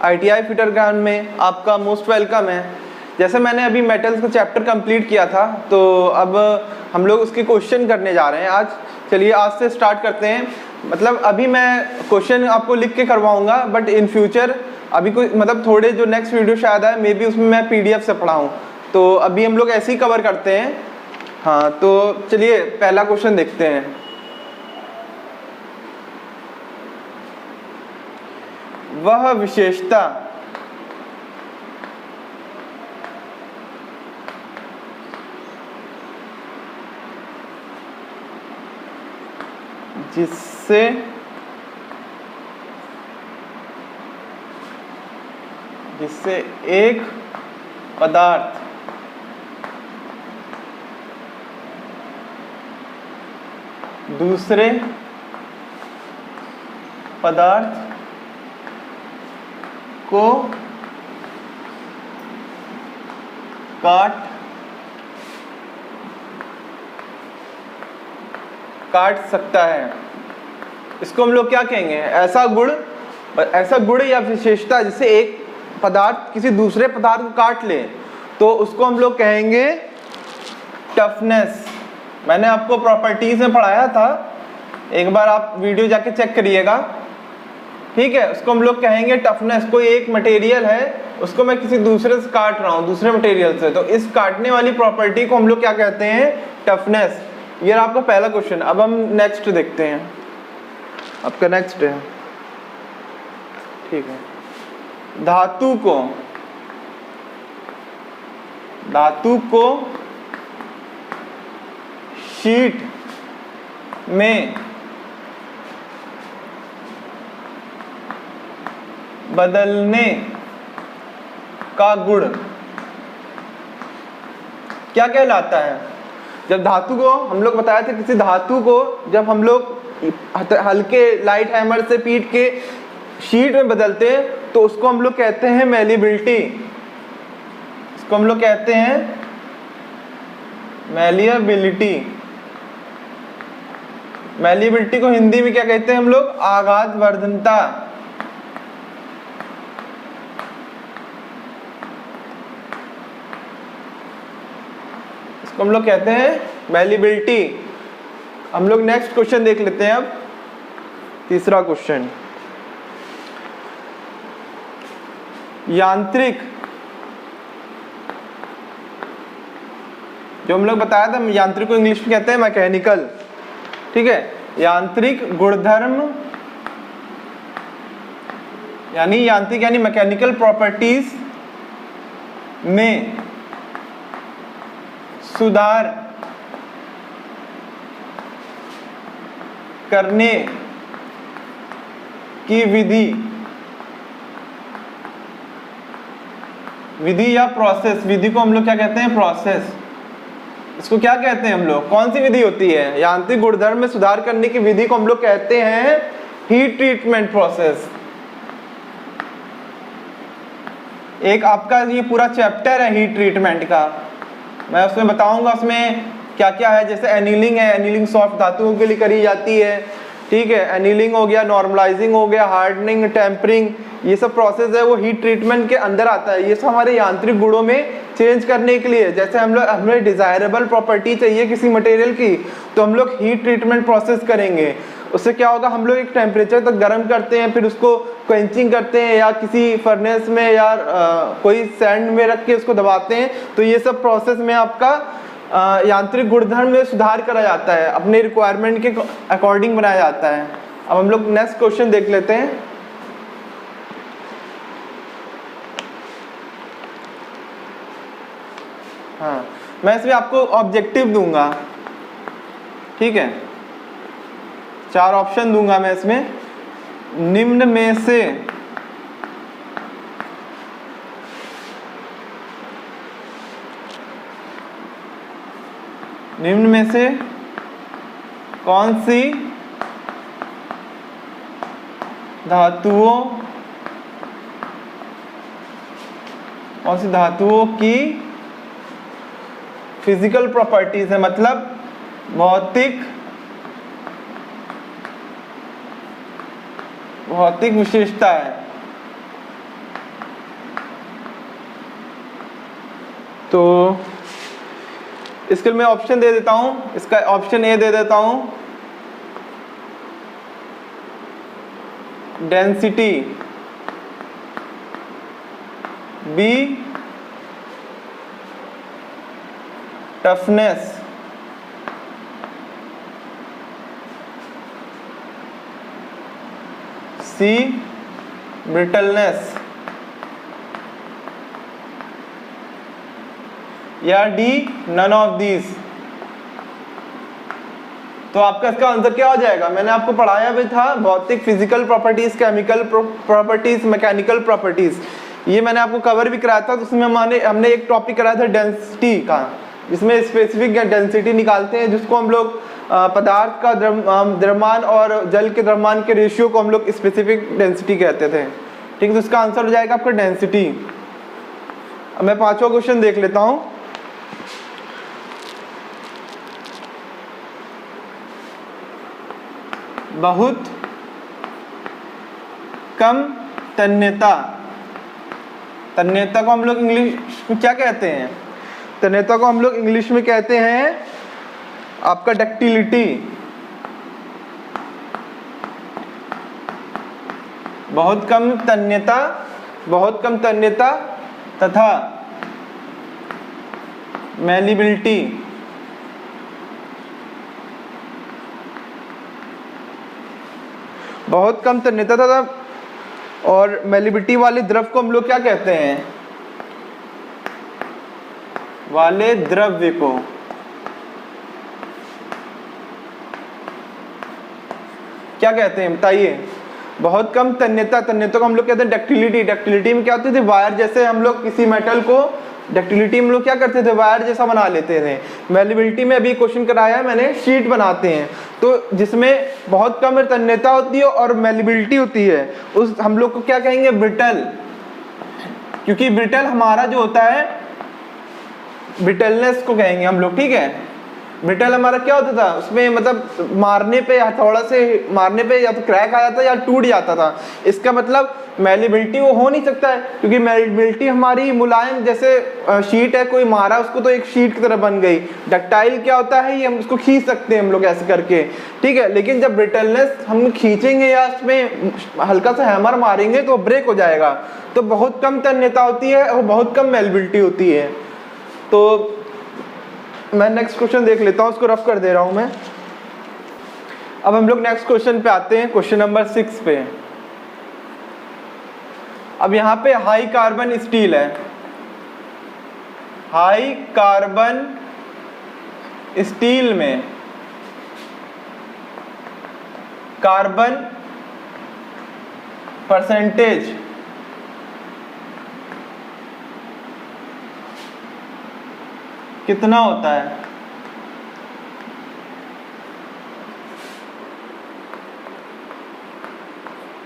ITI fitter ज्ञान में आपका मोस्ट वेलकम है। जैसे मैंने अभी मेटल्स का चैप्टर कंप्लीट किया था, तो अब हम लोग उसके क्वेश्चन करने जा रहे हैं आज। चलिए आज से स्टार्ट करते हैं। मतलब अभी मैं क्वेश्चन आपको लिख के करवाऊंगा, बट इन फ्यूचर अभी कोई मतलब थोड़े जो नेक्स्ट वीडियो शायद आए, मे बी उसमें मैं PDF से पढ़ाऊँ, तो अभी हम लोग ऐसे ही कवर करते हैं। हाँ, तो चलिए पहला क्वेश्चन देखते हैं। वह विशेषता जिससे एक पदार्थ दूसरे पदार्थ को काट सकता है, इसको हम लोग क्या कहेंगे? ऐसा गुण या विशेषता जिससे एक पदार्थ किसी दूसरे पदार्थ को काट ले, तो उसको हम लोग कहेंगे टफनेस। मैंने आपको प्रॉपर्टीज में पढ़ाया था, एक बार आप वीडियो जाके चेक करिएगा, ठीक है। उसको हम लोग कहेंगे टफनेस। कोई एक मटेरियल है, उसको मैं किसी दूसरे से काट रहा हूँ, दूसरे मटेरियल से, तो इस काटने वाली प्रॉपर्टी को हम लोग क्या कहते हैं? टफनेस। ये आपका पहला क्वेश्चन। अब हम नेक्स्ट देखते हैं। आपका नेक्स्ट है, ठीक है, धातु को शीट में बदलने का गुण क्या कहलाता है? जब धातु को हम लोग बताया था, किसी धातु को जब हम लोग हल्के लाइट हैमर से पीट के शीट में बदलते हैं, तो उसको हम लोग कहते हैं मैलिबिलिटी। इसको हम लोग कहते हैं मैलिएबिलिटी। मैलिएबिलिटी को हिंदी में क्या कहते हैं हम लोग? आघात वर्धनता। इसको हम लोग कहते हैं मैलिएबिलिटी। हम लोग नेक्स्ट क्वेश्चन देख लेते हैं। अब तीसरा क्वेश्चन, यांत्रिक, जो हम लोग बताया था, यांत्रिक को इंग्लिश में कहते हैं मैकेनिकल, ठीक है। यांत्रिक गुणधर्म यानी मैकेनिकल प्रॉपर्टीज में सुधार करने की विधि या प्रोसेस। विधि को हम लोग क्या कहते हैं? प्रोसेस। इसको क्या कहते हैं हम लोग? कौन सी विधि होती है? यांत्रिक गुणधर्म में सुधार करने की विधि को हम लोग कहते हैं हीट ट्रीटमेंट प्रोसेस। एक आपका ये पूरा चैप्टर है हीट ट्रीटमेंट का, मैं उसमें बताऊंगा उसमें क्या क्या है। जैसे एनीलिंग है, एनीलिंग सॉफ्ट धातुओं के लिए करी जाती है, ठीक है। एनीलिंग हो गया, नॉर्मलाइजिंग हो गया, हार्डनिंग, टेम्परिंग, ये सब प्रोसेस है वो हीट ट्रीटमेंट के अंदर आता है। ये सब हमारे यांत्रिक गुणों में चेंज करने के लिए, जैसे हमें डिजायरेबल प्रॉपर्टी चाहिए किसी मटेरियल की, तो हम लोग हीट ट्रीटमेंट प्रोसेस करेंगे। उससे क्या होगा? हम लोग एक टेम्परेचर तक गर्म करते हैं, फिर उसको क्वेंचिंग करते हैं, या किसी फर्नेस में या कोई सैंड में रख के उसको दबाते हैं। तो ये सब प्रोसेस में आपका यांत्रिक गुणधर्म में सुधार करा जाता है, अपने रिक्वायरमेंट के अकॉर्डिंग बनाया जाता है। अब हम लोग नेक्स्ट क्वेश्चन देख लेते हैं। हाँ, मैं इसमें आपको ऑब्जेक्टिव दूंगा, ठीक है। 4 ऑप्शन दूंगा मैं इसमें। निम्न में से कौन सी धातुओं की फिजिकल प्रॉपर्टीज है, मतलब भौतिक विशेषता है। तो इसके लिए मैं ऑप्शन दे देता हूँ, इसका ऑप्शन ए दे देता हूँ, डेंसिटी, बी टफनेस, सी ब्रिटलनेस, या डी नन ऑफ दीज। तो आपका इसका आंसर क्या हो जाएगा? मैंने आपको पढ़ाया भी था भौतिक physical properties, chemical properties, mechanical properties, ये मैंने आपको कवर भी कराया था। तो उसमें हमने एक टॉपिक कराया था डेंसिटी का, जिसमें स्पेसिफिक डेंसिटी निकालते हैं, जिसको हम लोग पदार्थ का द्रव्यमान और जल के द्रव्यमान के रेशियो को हम लोग स्पेसिफिक डेंसिटी कहते थे। ठीक है, तो इसका आंसर हो जाएगा आपका डेंसिटी। अब मैं पांचवा क्वेश्चन देख लेता हूं। बहुत कम तन्यता, तन्यता को हम लोग इंग्लिश में क्या कहते हैं? तन्यता को हम लोग इंग्लिश में कहते हैं आपका डक्टिलिटी। बहुत कम तन्यता, बहुत कम तन्यता तथा मैलिबिलिटी। बहुत कम तन्यता तथा और मैलिबिलिटी वाले द्रव को हम लोग क्या कहते हैं? वाले द्रव्य को क्या कहते हैं बताइए? बहुत कम तन्यता, तन्यता को हम लोग कहते हैं डक्टिलिटी। डक्टिलिटी में क्या होती थी? वायर जैसे हम लोग किसी मेटल को डक्टिलिटी में लोग क्या करते थे? वायर जैसा बना लेते थे। मैलिबिलिटी में अभी क्वेश्चन कराया है मैंने, शीट बनाते हैं, तो जिसमें बहुत कम तन्यता होती है और मैलिबिलिटी होती है, उस हम लोग को क्या कहेंगे? ब्रिटल। क्योंकि ब्रिटल हमारा जो होता है, ब्रिटलनेस को कहेंगे हम लोग। ठीक है, ब्रिटल हमारा क्या होता था? उसमें मतलब मारने पे, थोड़ा से मारने पे या तो क्रैक आ जाता या टूट जाता था। इसका मतलब मैलिबिलिटी वो हो नहीं सकता है, क्योंकि मैलिबिलिटी हमारी मुलायम जैसे शीट है, कोई मारा उसको तो एक शीट की तरह बन गई। डक्टाइल क्या होता है? ये हम उसको खींच सकते हैं हम लोग ऐसे करके। ठीक है, लेकिन जब ब्रिटलनेस हम खींचेंगे या उसमें हल्का सा हैमर मारेंगे तो ब्रेक हो जाएगा। तो बहुत कम तन्यता होती है और बहुत कम मैलिबिलिटी होती है। तो मैं नेक्स्ट क्वेश्चन देख लेता हूँ, उसको रफ कर दे रहा हूँ मैं। अब हम लोग नेक्स्ट क्वेश्चन पे आते हैं, क्वेश्चन नंबर 6 पे। अब यहाँ पे हाई कार्बन स्टील है। हाई कार्बन स्टील में कार्बन परसेंटेज कितना होता है?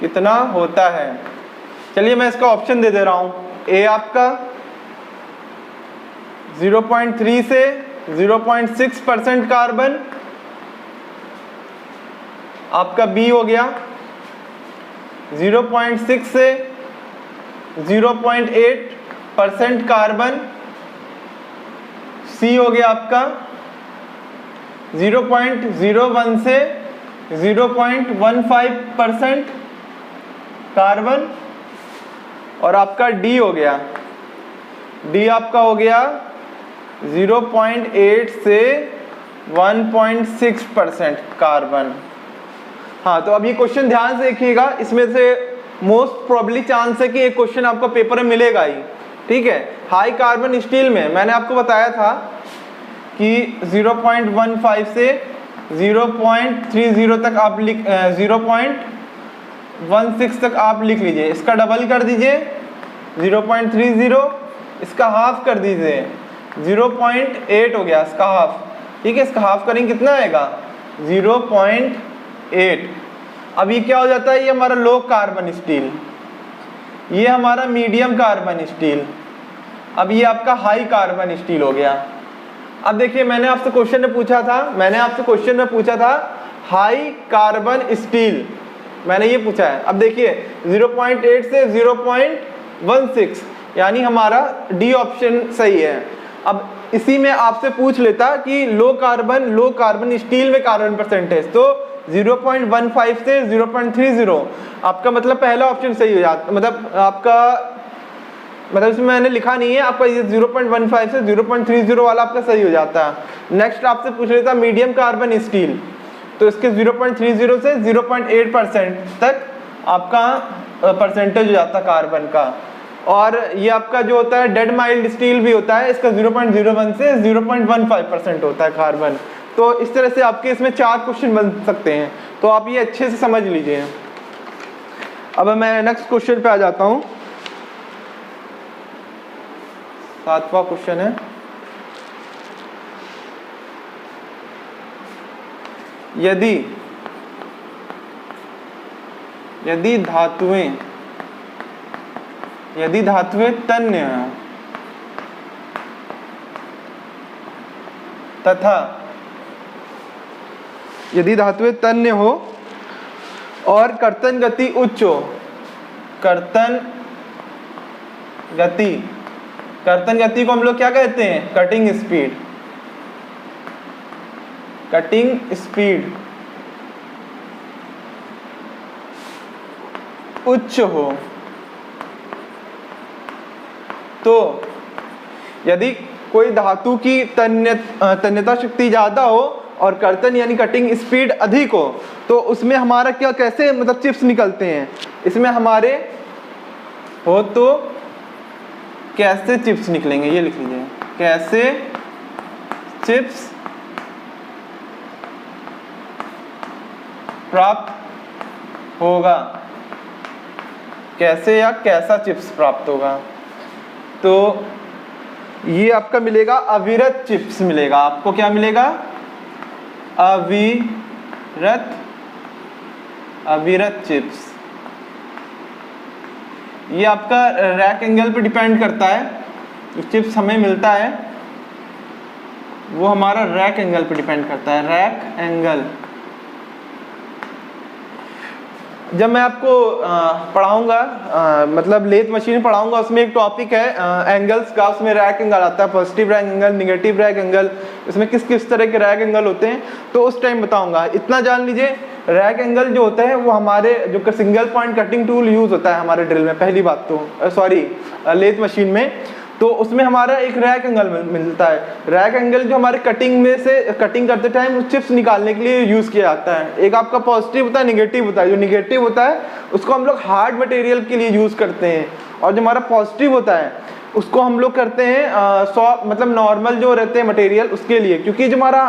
कितना होता है? चलिए मैं इसका ऑप्शन दे दे रहा हूं। ए आपका 0.3 से 0.6% कार्बन, आपका बी हो गया 0.6 से 0.8% कार्बन, सी हो गया आपका 0.01 से 0.15% कार्बन, और आपका डी हो गया, डी आपका हो गया 0.8 से 1.6% कार्बन। हाँ, तो अब ये क्वेश्चन ध्यान से देखिएगा, इसमें से मोस्ट प्रोबेबली चांस है कि एक क्वेश्चन आपको पेपर में मिलेगा ही। ठीक है, हाई कार्बन स्टील में मैंने आपको बताया था कि 0.15 से 0.30 तक आप 0.16 तक आप लिख लीजिए। इसका डबल कर दीजिए 0.30, इसका हाफ कर दीजिए 0.8 हो गया इसका हाफ। ठीक है, इसका हाफ करेंगे कितना आएगा? 0.8। अब ये क्या हो जाता है? ये हमारा लो कार्बन स्टील, ये हमारा मीडियम कार्बन स्टील, अब ये आपका हाई कार्बन स्टील हो गया। अब देखिए मैंने आपसे क्वेश्चन में पूछा था, हाई कार्बन स्टील, मैंने ये पूछा है। अब देखिए 0.8 से 0.16, यानी हमारा डी ऑप्शन सही है। अब इसी में आपसे पूछ लेता कि लो कार्बन स्टील में कार्बन परसेंटेज, तो 0.15 से 0.30 आपका मतलब पहला ऑप्शन सही हो जाता, मतलब आपका मतलब इसमें मैंने लिखा नहीं है, आपका ये 0.15 से 0.30 वाला आपका सही हो जाता है। नेक्स्ट आपसे पूछ लेता मीडियम कार्बन स्टील, तो इसके 0.30 से 0.8% तक आपका परसेंटेज हो जाता है कार्बन का। और ये आपका जो होता है डेड माइल्ड स्टील भी होता है, इसका 0.01 से 0.15% होता है कार्बन। तो इस तरह से आपके इसमें 4 क्वेश्चन बन सकते हैं, तो आप ये अच्छे से समझ लीजिए। अब मैं नेक्स्ट क्वेश्चन पे आ जाता हूँ। 7वां क्वेश्चन है, यदि धातुएं तन्य हैं तथा यदि धातुएं तन्य हो और कर्तन गति उच्च हो, कर्तन गति को हम लोग क्या कहते हैं? कटिंग स्पीड उच्च हो, तो यदि कोई धातु की तन्यता शक्ति ज्यादा हो और कर्तन यानी कटिंग स्पीड अधिक हो, तो उसमें हमारा क्या कैसे मतलब चिप्स निकलते हैं? इसमें हमारे हो तो कैसे चिप्स निकलेंगे, ये लिख लीजिए, कैसे चिप्स प्राप्त होगा, कैसे या कैसा चिप्स प्राप्त होगा। तो ये आपका मिलेगा अविरत चिप्स मिलेगा, आपको क्या मिलेगा? अविरत चिप्स। ये आपका रैक एंगल पे डिपेंड करता है, जो चिप्स हमें मिलता है वो हमारा रैक एंगल पे डिपेंड करता है, रैक एंगल। जब मैं आपको पढ़ाऊंगा मतलब लेथ मशीन पढ़ाऊंगा, उसमें एक टॉपिक है एंगल्स का, उसमें रैक एंगल आता है, positive rack angle, negative rack angle, इसमें किस किस तरह के रैक एंगल होते हैं, तो उस टाइम बताऊंगा। इतना जान लीजिए, रैक एंगल जो होता है वो हमारे जो single point cutting tool use होता है हमारे ड्रिल में, पहली बात तो सॉरी लेथ मशीन में, तो उसमें हमारा एक रैक एंगल मिलता है। रैक एंगल जो हमारे कटिंग में से कटिंग करते टाइम चिप्स निकालने के लिए यूज किया जाता है। एक आपका पॉजिटिव होता है, निगेटिव होता है। जो निगेटिव होता है उसको हम लोग हार्ड मटेरियल के लिए यूज करते हैं, और जो हमारा पॉजिटिव होता है उसको हम लोग करते हैं सॉफ्ट मतलब नॉर्मल जो रहते हैं मटेरियल उसके लिए, क्योंकि जो हमारा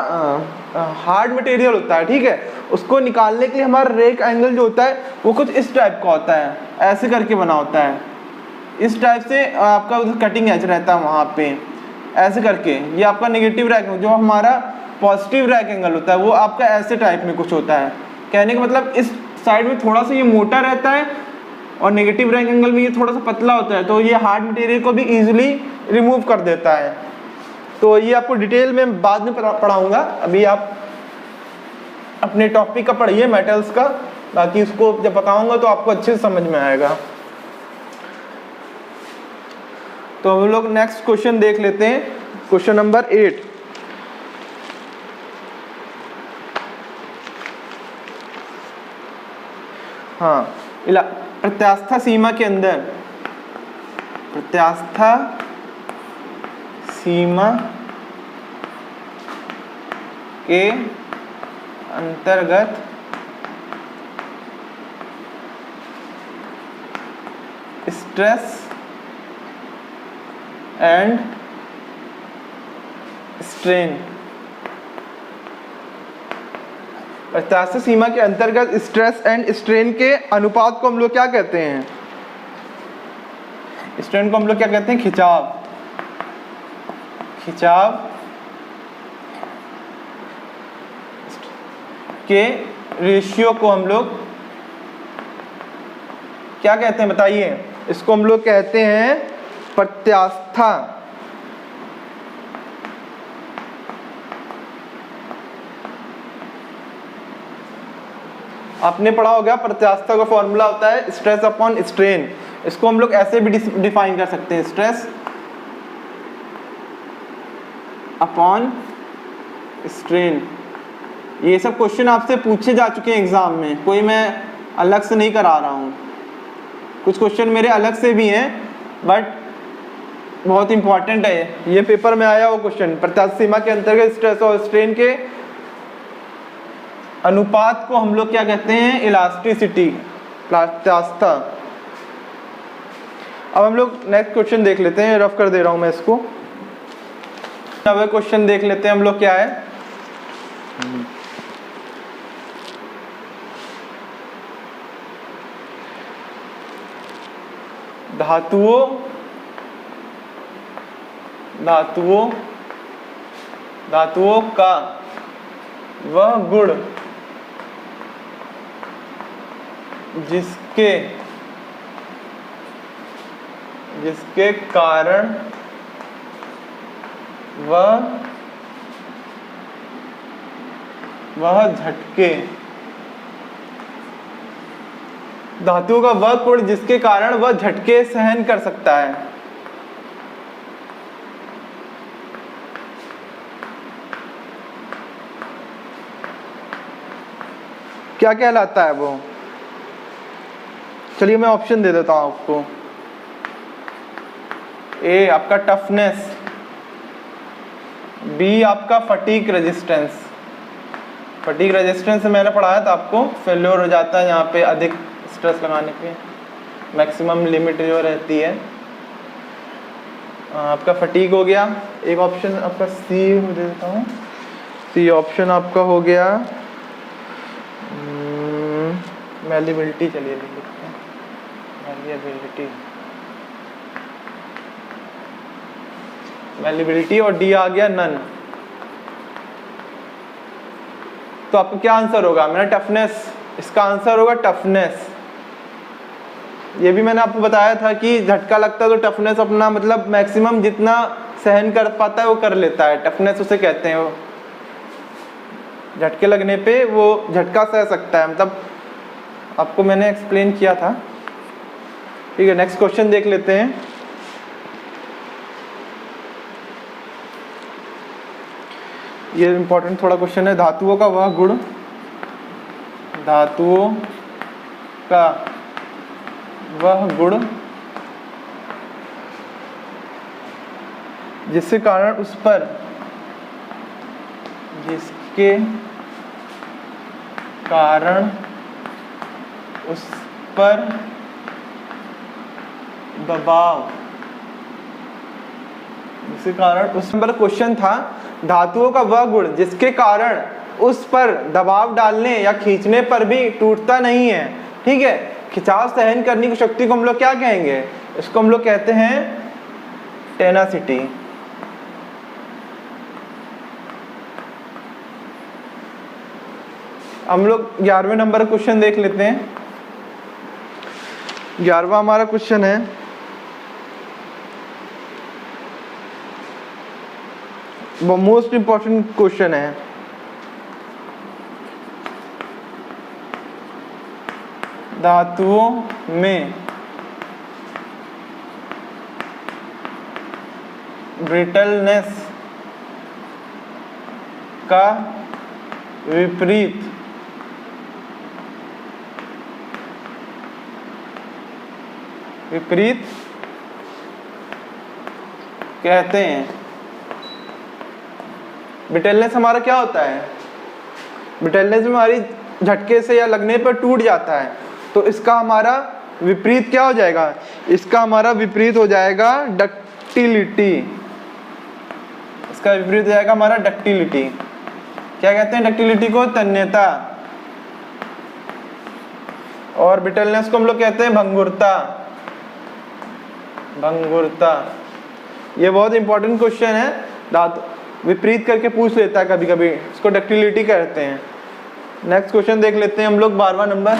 हार्ड मटेरियल होता है, ठीक है, उसको निकालने के लिए हमारा रैक एंगल जो होता है वो कुछ इस टाइप का होता है, ऐसे करके बना होता है, इस टाइप से आपका कटिंग एज रहता है वहाँ पे, ऐसे करके। ये आपका नेगेटिव रैक, जो हमारा पॉजिटिव रैक एंगल होता है वो आपका ऐसे टाइप में कुछ होता है। कहने का मतलब इस साइड में थोड़ा सा ये मोटा रहता है और नेगेटिव रैक एंगल में ये थोड़ा सा पतला होता है, तो ये हार्ड मटेरियल को भी इजीली रिमूव कर देता है। तो ये आपको डिटेल में बाद में पढ़ाऊंगा, अभी आप अपने टॉपिक का पढ़िए मेटल्स का, बाकी उसको जब बताऊंगा तो आपको अच्छे से समझ में आएगा। तो हम लोग नेक्स्ट क्वेश्चन देख लेते हैं, क्वेश्चन नंबर 8। हाँ, प्रत्यास्था सीमा के अंदर, प्रत्यास्था सीमा के अंतर्गत स्ट्रेस एंड स्ट्रेन, प्रत्यास्था सीमा के अंतर्गत स्ट्रेस एंड स्ट्रेन के अनुपात को हम लोग क्या कहते हैं? स्ट्रेन को हम लोग क्या कहते हैं? खिंचाव के रेशियो को हम लोग क्या कहते हैं बताइए? इसको हम लोग कहते हैं प्रत्यास्था। आपने पढ़ा होगा प्रत्यास्था का फॉर्मूला होता है स्ट्रेस अपॉन स्ट्रेन। इसको हम लोग ऐसे भी डिफाइन कर सकते हैं, स्ट्रेस अपॉन स्ट्रेन। ये सब क्वेश्चन आपसे पूछे जा चुके हैं एग्जाम में, कोई मैं अलग से नहीं करा रहा हूँ। कुछ क्वेश्चन मेरे अलग से भी हैं बट बहुत इंपॉर्टेंट है। ये पेपर में आया वो क्वेश्चन, प्रत्यास्थ सीमा के अंतर्गत स्ट्रेस और स्ट्रेन के अनुपात को हम लोग क्या कहते हैं, इलास्टिसिटी, प्रत्यास्थता। अब हम लोग नेक्स्ट क्वेश्चन देख लेते हैं, रफ कर दे रहा हूं मैं इसको। अब क्वेश्चन देख लेते हैं हम लोग क्या है। धातुओं का वह गुण जिसके कारण वह झटके, धातुओं का वह गुण जिसके कारण वह झटके सहन कर सकता है। क्या कहलाता है वो? चलिए मैं ऑप्शन दे देता हूं आपको। ए आपका टफनेस, बी आपका फटीग रेजिस्टेंस। फटीग रेजिस्टेंस मैंने पढ़ाया था आपको, फेल्योर हो जाता है यहाँ पे अधिक स्ट्रेस लगाने पे, मैक्सिमम लिमिट जो रहती है। आपका फटीग हो गया। एक ऑप्शन आपका सी दे देता हूँ, सी ऑप्शन आपका हो गया मैलिबिलिटी। चलिए लिखते हैं मैलिबिलिटी, और डी आ गया नन। तो आपका क्या आंसर होगा? मेरा टफनेस, इसका आंसर होगा टफनेस। ये भी मैंने आपको बताया था कि झटका लगता है तो टफनेस अपना मतलब मैक्सिमम जितना सहन कर पाता है वो कर लेता है, टफनेस उसे कहते हैं। वो झटके लगने पे वो झटका सह सकता है, मतलब आपको मैंने एक्सप्लेन किया था। ठीक है, नेक्स्ट क्वेश्चन देख लेते हैं। ये इंपॉर्टेंट थोड़ा क्वेश्चन है। धातुओं का वह गुण, धातुओं का वह गुण जिसके कारण उस पर, जिसके कारण उस पर दबाव, जिसके कारण उस नंबर क्वेश्चन था धातुओं का वह गुण जिसके कारण उस पर दबाव डालने या खींचने पर भी टूटता नहीं है। ठीक है, खिंचाव सहन करने की शक्ति को हम लोग क्या कहेंगे? इसको हम लोग कहते हैं टेनासिटी। हम लोग 11वें नंबर क्वेश्चन देख लेते हैं। 11वां हमारा क्वेश्चन है, वो मोस्ट इंपॉर्टेंट क्वेश्चन है। धातुओं में ब्रिटलनेस का विपरीत कहते हैं। ब्रिटलनेस हमारा क्या होता है? ब्रिटलनेस में हमारी झटके से या लगने पर टूट जाता है, तो इसका हमारा विपरीत क्या हो जाएगा? इसका हमारा विपरीत हो जाएगा डक्टिलिटी। इसका विपरीत हो जाएगा हमारा डक्टिलिटी। क्या कहते हैं डक्टिलिटी को? तन्यता। और ब्रिटलनेस को हम लोग कहते हैं भंगुरता। ये बहुत इंपॉर्टेंट क्वेश्चन है, धातु विपरीत करके पूछ लेता है कभी कभी, इसको डक्टिलिटी कहते हैं। नेक्स्ट क्वेश्चन देख लेते हैं हम लोग 12वां नंबर।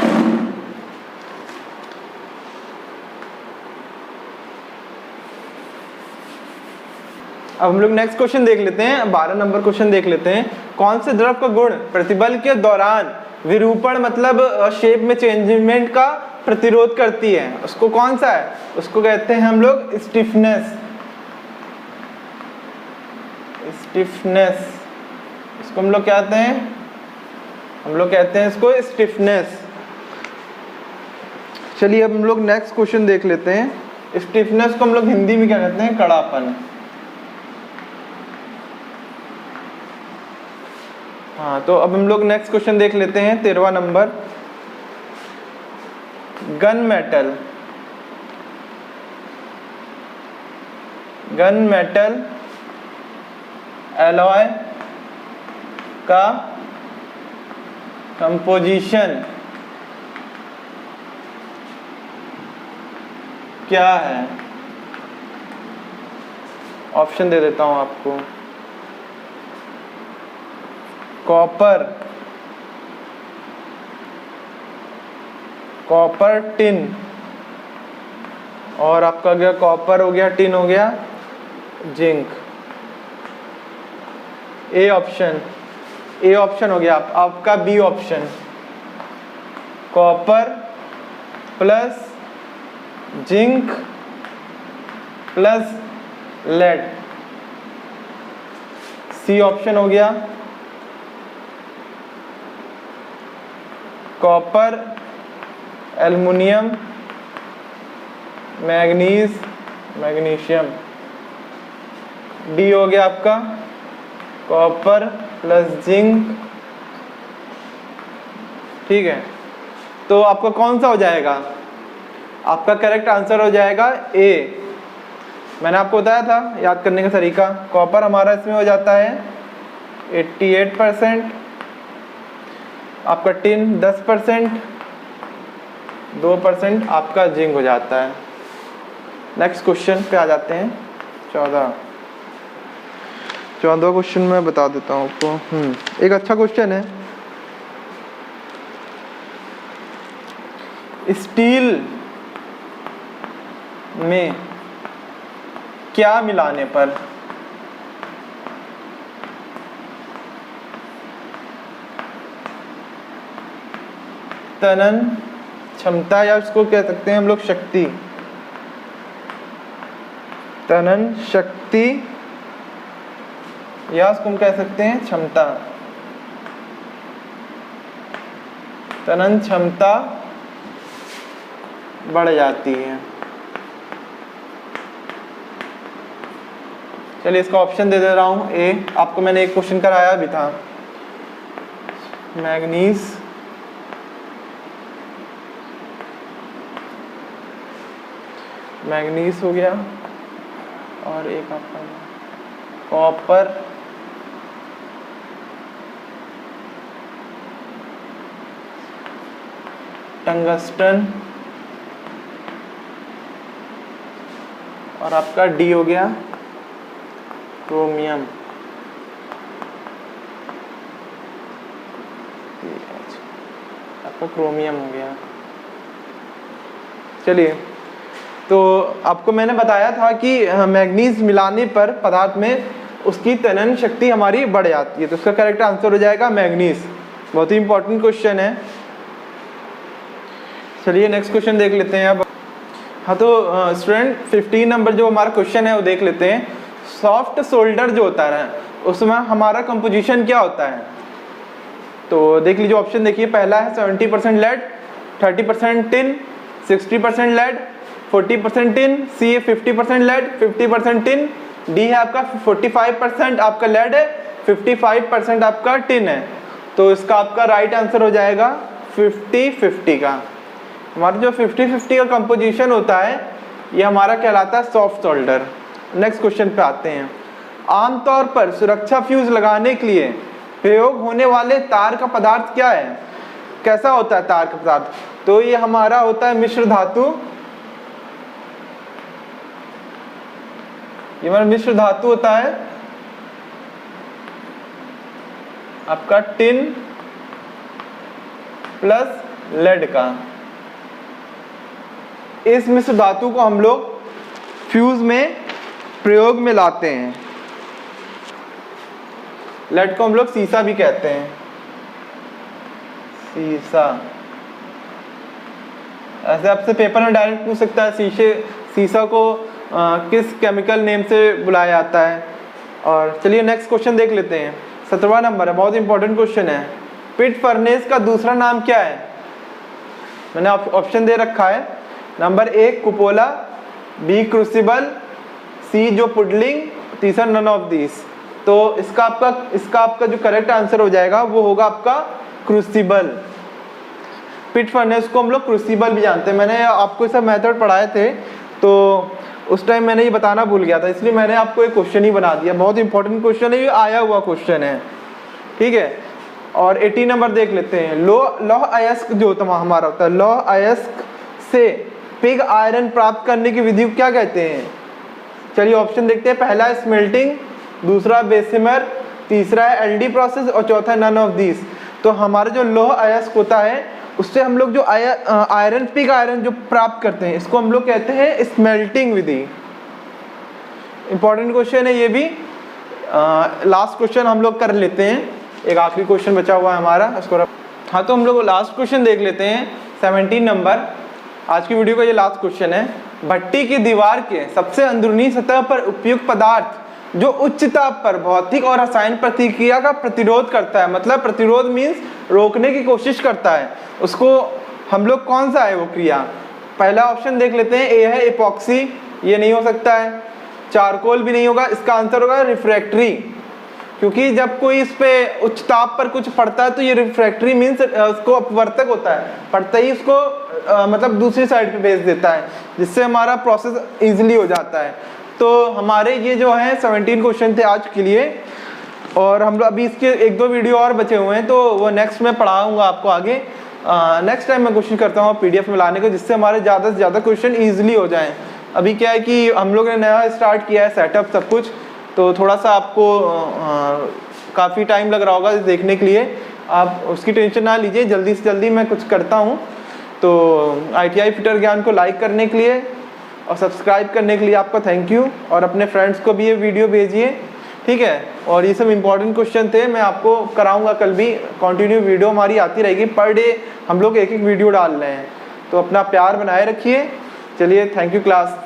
अब हम लोग नेक्स्ट क्वेश्चन देख लेते हैं, 12 नंबर क्वेश्चन देख लेते हैं। कौन से द्रव का गुण प्रतिबल के दौरान विरूपण मतलब शेप में चेंजमेंट का प्रतिरोध करती है? उसको कौन सा है? उसको कहते हैं हम लोग स्टिफनेस। स्टिफनेस, इसको हम लोग कहते हैं, हम लोग कहते हैं इसको स्टिफनेस। चलिए अब हम लोग नेक्स्ट क्वेश्चन देख लेते हैं। स्टिफनेस को हम लोग हिंदी में क्या कहते हैं? कड़ापन। हाँ, तो अब हम लोग नेक्स्ट क्वेश्चन देख लेते हैं, 13वां नंबर। Gun metal, gun metal alloy का कंपोजिशन क्या है? ऑप्शन दे देता हूं आपको। कॉपर, कॉपर टिन, और आपका गया कॉपर हो गया, टिन हो गया, zinc. A option, A option हो गया आपका। B option, copper plus zinc plus lead. C option हो गया copper, aluminium, manganese, magnesium. D हो गया आपका कॉपर प्लस जिंक। ठीक है, तो आपका कौन सा हो जाएगा? आपका करेक्ट आंसर हो जाएगा ए। मैंने आपको बताया था याद करने का तरीका। कॉपर हमारा इसमें हो जाता है 88%, आपका टिन 10%, 2% आपका जिंक हो जाता है। नेक्स्ट क्वेश्चन पे आ जाते हैं। 14 क्वेश्चन मैं बता देता हूँ आपको। एक अच्छा क्वेश्चन है। स्टील में क्या मिलाने पर तनन क्षमता, या उसको कह सकते हैं हम लोग शक्ति, तनन शक्ति, या उसको हम कह सकते हैं क्षमता, तनन क्षमता बढ़ जाती है? चलिए इसका ऑप्शन दे दे रहा हूं। ए, आपको मैंने एक क्वेश्चन कराया भी था। मैग्नीज, मैग्नीज हो गया, और एक आपका कॉपर, टंगस्टन, और आपका डी हो गया क्रोमियम। आपका क्रोमियम हो गया। चलिए, तो आपको मैंने बताया था कि मैग्नीज मिलाने पर पदार्थ में उसकी तनन शक्ति हमारी बढ़ जाती है, तो उसका करेक्ट आंसर हो जाएगा मैग्नीज। बहुत ही इंपॉर्टेंट क्वेश्चन है। चलिए नेक्स्ट क्वेश्चन देख लेते हैं अब। हाँ, तो स्टूडेंट 15 नंबर जो हमारा क्वेश्चन है वो देख लेते हैं। सॉफ्ट सोल्डर जो होता है उसमें हमारा कंपोजिशन क्या होता है? तो देख लीजिए, ऑप्शन देखिए। पहला है 70% लेड, 30% टिन, 60% लेड, 40% टिन। सी है 50% लेड, 50% टिन। डी है आपका 45% आपका लेड है, 55% आपका टिन है। तो इसका आपका राइट आंसर हो जाएगा 50-50 का। हमारा जो 50-50 का कंपोजिशन होता है ये हमारा कहलाता है सॉफ्ट सोल्डर। नेक्स्ट क्वेश्चन पे आते हैं। आमतौर पर सुरक्षा फ्यूज लगाने के लिए प्रयोग होने वाले तार का पदार्थ क्या है? कैसा होता है तार का पदार्थ? तो ये हमारा होता है मिश्र धातु। ये हमारा मिश्र धातु होता है आपका टिन प्लस लेड का। इस मिश्र धातु को हम लोग फ्यूज में प्रयोग में लाते हैं। लेड को हम लोग सीसा भी कहते हैं, सीसा। ऐसे आपसे पेपर में डायरेक्ट पूछ सकता है सीसा को किस केमिकल नेम से बुलाया जाता है? और चलिए नेक्स्ट क्वेश्चन देख लेते हैं। 17वां नंबर है, बहुत इंपॉर्टेंट क्वेश्चन है। पिट फर्नेस का दूसरा नाम क्या है? मैंने ऑप्शन दे रखा है। नंबर 1 कुपोला, बी क्रूसिबल, सी जो पुडलिंग, तीसरा नन ऑफ दिस। तो इसका आपका जो करेक्ट आंसर हो जाएगा वो होगा आपका क्रूसिबल। पिट फर्नेस को हम लोग क्रूसिबल भी जानते हैं। मैंने आपको इसका मेथड पढ़ाए थे तो उस टाइम मैंने ये बताना भूल गया था, इसलिए मैंने आपको एक क्वेश्चन ही बना दिया। बहुत इंपॉर्टेंट क्वेश्चन है, ये आया हुआ क्वेश्चन है, ठीक है। और 80 नंबर देख लेते हैं। लौह अयस्क जो हमारा होता है, लौह अयस्क से पिग आयरन प्राप्त करने की विधि को क्या कहते हैं? चलिए ऑप्शन देखते हैं। पहला है स्मेल्टिंग, दूसरा बेसिमर, तीसरा है एलडी प्रोसेस और चौथा नन ऑफ दिस। तो हमारा जो लौह अयस्क होता है उससे हम लोग जो आयरन, पिग आयरन जो प्राप्त करते हैं, इसको हम लोग कहते हैं स्मेल्टिंग विधि। इंपॉर्टेंट क्वेश्चन है ये भी। लास्ट क्वेश्चन हम लोग कर लेते हैं, एक आखिरी क्वेश्चन बचा हुआ है हमारा उसको। हाँ, तो हम लोग लास्ट क्वेश्चन देख लेते हैं। 17 नंबर आज की वीडियो का ये लास्ट क्वेश्चन है। भट्टी की दीवार के सबसे अंदरूनी सतह पर उपयुक्त पदार्थ जो उच्च ताप पर भौतिक और रासायनिक प्रतिक्रिया का प्रतिरोध करता है, मतलब प्रतिरोध मीन्स रोकने की कोशिश करता है, उसको हम लोग कौन सा है वो क्रिया? पहला ऑप्शन देख लेते हैं। ए है एपॉक्सी, ये नहीं हो सकता है। चारकोल भी नहीं होगा। इसका आंसर होगा रिफ्रैक्टरी, क्योंकि जब कोई इस पे उच्च ताप पर कुछ पड़ता है तो ये रिफ्रैक्टरी मीन्स उसको अपवर्तक होता है, पड़ता ही उसको मतलब दूसरी साइड पे भेज देता है, जिससे हमारा प्रोसेस इजीली हो जाता है। तो हमारे ये जो है 17 क्वेश्चन थे आज के लिए, और हम लोग अभी इसके 1-2 वीडियो और बचे हुए हैं, तो वो नेक्स्ट मैं पढ़ाऊंगा आपको आगे। नेक्स्ट टाइम मैं कोशिश करता हूँ PDF में लाने को, जिससे हमारे ज़्यादा से ज़्यादा क्वेश्चन ईजिली हो जाएं। अभी क्या है कि हम लोग ने नया स्टार्ट किया है सेटअप सब कुछ, तो थोड़ा सा आपको काफ़ी टाइम लग रहा होगा देखने के लिए। आप उसकी टेंशन ना लीजिए, जल्दी से जल्दी मैं कुछ करता हूँ। तो ITI फिटर ज्ञान को लाइक करने के लिए और सब्सक्राइब करने के लिए आपका थैंक यू, और अपने फ्रेंड्स को भी ये वीडियो भेजिए, ठीक है। और ये सब इंपॉर्टेंट क्वेश्चन थे, मैं आपको कराऊंगा कल भी। कंटिन्यू वीडियो हमारी आती रहेगी, पर डे हम लोग एक वीडियो डाल रहे हैं, तो अपना प्यार बनाए रखिए। चलिए, थैंक यू क्लास।